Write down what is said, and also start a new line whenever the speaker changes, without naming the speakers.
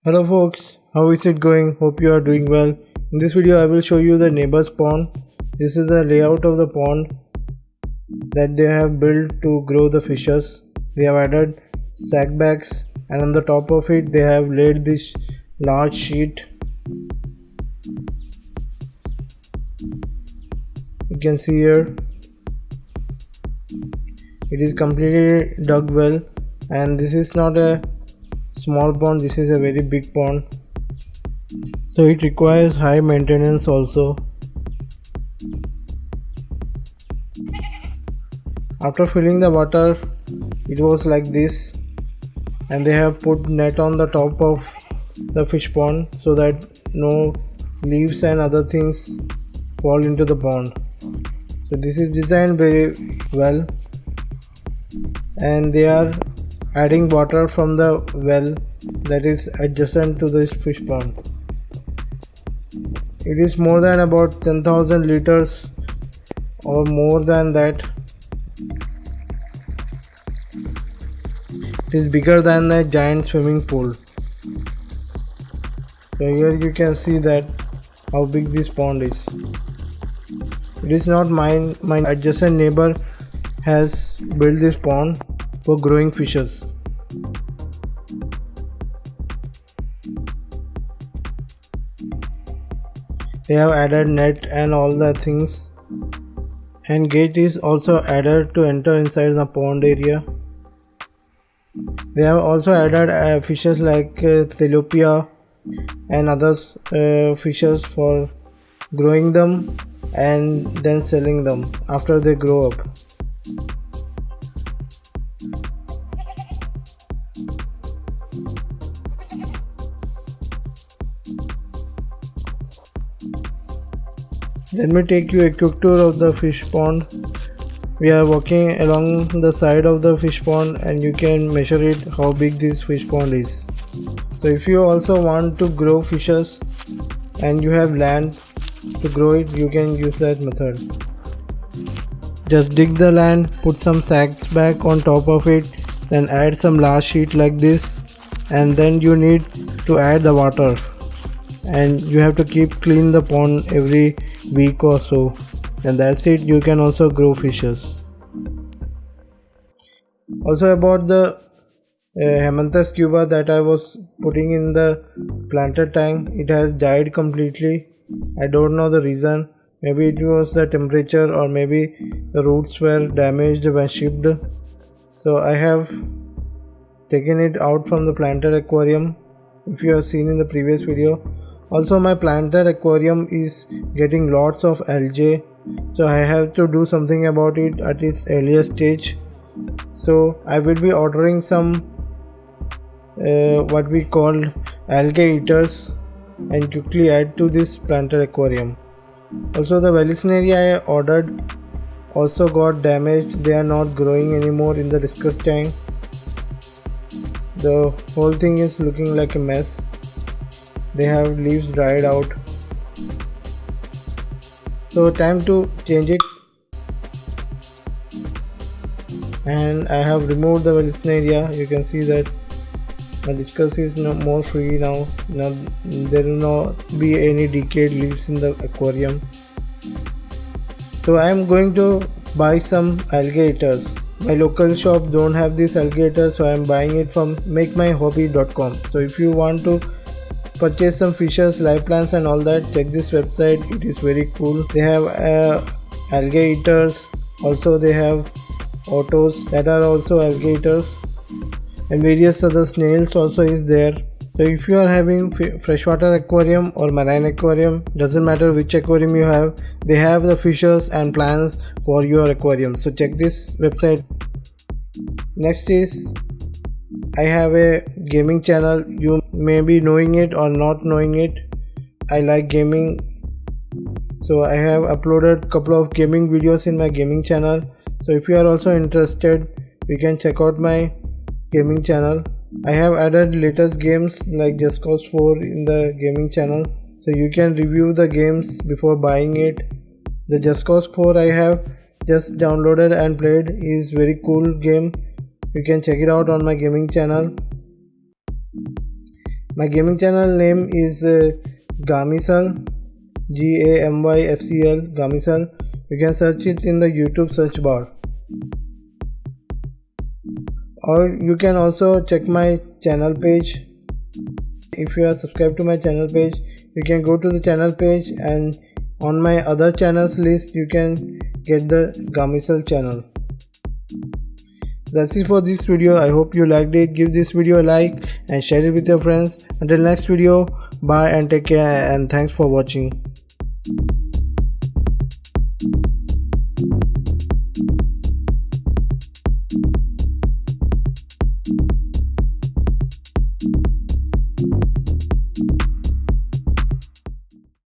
Hello folks, how is it going? Hope you are doing well. In this video I will show you the neighbor's pond. This is the layout of the pond that they have built to grow the fishes. They have added sack bags and on the top of it they have laid this large sheet. You can see here it is completely dug well, and this is not a small pond, this is a very big pond, so it requires high maintenance also. After filling the water it was like this, and they have put net on the top of the fish pond so that no leaves and other things fall into the pond. So this is designed very well, and they are adding water from the well that is adjacent to this fish pond. It is more than about 10,000 liters or more than that. It is bigger than a giant swimming pool. So here you can see that how big this pond is. It is not mine, my adjacent neighbor has built this pond for growing fishes. They have added net and all the things, and gate is also added to enter inside the pond area. They have also added fishes like tilapia and other fishes for growing them and then selling them after they grow up. Let me take you a quick tour of the fish pond. We are walking along the side of the fish pond and you can measure it how big this fish pond is. So if you also want to grow fishes and you have land to grow it, you can use that method. Just dig the land, put some sacks back on top of it, then add some large sheet like this, and then you need to add the water, and you have to keep clean the pond every week or so, and that's it. You can also grow fishes. Also about the Hemantha scuba that I was putting in the planted tank, it has died completely. I don't know the reason. Maybe it was the temperature, or maybe the roots were damaged when shipped. So I have taken it out from the planted aquarium, if you have seen in the previous video. Also my planted aquarium is getting lots of algae, so I have to do something about it at its earliest stage. So I will be ordering some what we call algae eaters and quickly add to this planted aquarium. Also the Vallisneria I ordered also got damaged. They are not growing anymore in the discus tank. The whole thing is looking like a mess. They have leaves dried out, so time to change it. And I have removed the Vallisneria. You can see that the discus is no more free now. There will not be any decayed leaves in the aquarium. So I am going to buy some alligators. My local shop don't have this alligator, so I am buying it from makemyhobby.com. So if you want to purchase some fishes, live plants and all that, check this website. It is very cool. They have algae eaters, also they have autos that are also alligators, and various other snails also is there. So if you are having freshwater aquarium or marine aquarium, doesn't matter which aquarium you have, they have the fishes and plants for your aquarium. So check this website. Next is, I have a gaming channel. You may be knowing it or not knowing it. I like gaming, so I have uploaded couple of gaming videos in my gaming channel. So if you are also interested, you can check out my gaming channel. I have added latest games like Just Cause 4 in the gaming channel, so you can review the games before buying it. The Just Cause 4 I have just downloaded and played is very cool game. You can check it out on my gaming channel. My gaming channel name is Gamisal, Gamyfcl, Gamisal. You can search it in the YouTube search bar, or you can also check my channel page. If you are subscribed to my channel page, you can go to the channel page, and on my other channels list you can get the Gamisal channel. That's it for this video. I hope you liked it. Give this video a like and share it with your friends. Until next video, bye and take care, and thanks for watching.